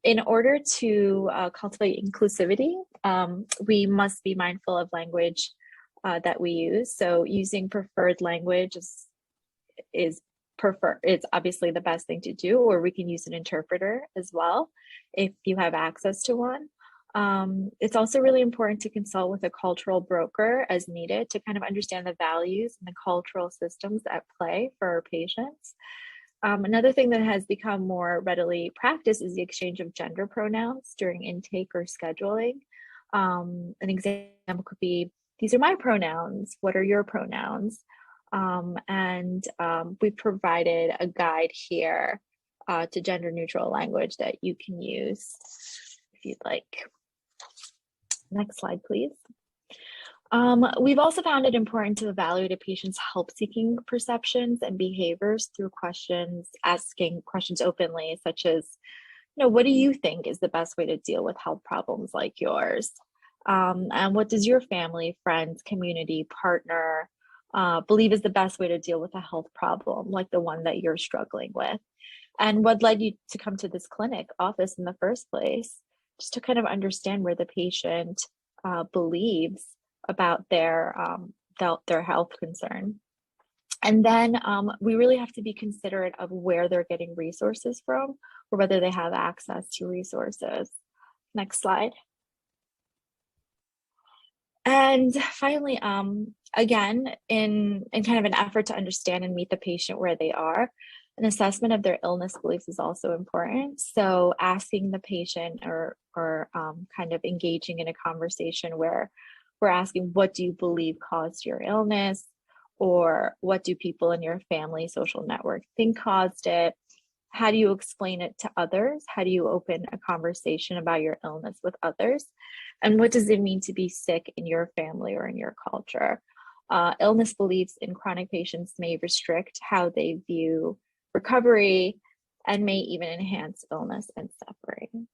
In order to cultivate inclusivity, we must be mindful of language that we use. So using preferred language is prefer. It's obviously the best thing to do, or we can use an interpreter as well if you have access to one. It's also really important to consult with a cultural broker as needed to kind of understand the values and the cultural systems at play for our patients. Another thing that has become more readily practiced is the exchange of gender pronouns during intake or scheduling. An example could be, these are my pronouns, what are your pronouns? We've provided a guide here to gender neutral language that you can use if you'd like. Next slide, please. We've also found it important to evaluate a patient's help-seeking perceptions and behaviors through questions, asking questions openly, such as, what do you think is the best way to deal with health problems like yours? And what does your family, friends, community, partner believe is the best way to deal with a health problem like the one that you're struggling with? And what led you to come to this clinic office in the first place? Just to kind of understand where the patient believes about their health concern. And then we really have to be considerate of where they're getting resources from, or whether they have access to resources. Next slide. And finally, again, in kind of an effort to understand and meet the patient where they are, an assessment of their illness beliefs is also important. So asking the patient or kind of engaging in a conversation where we're asking, what do you believe caused your illness? Or what do people in your family social network think caused it? How do you explain it to others? How do you open a conversation about your illness with others? And what does it mean to be sick in your family or in your culture? Illness beliefs in chronic patients may restrict how they view recovery and may even enhance illness and suffering.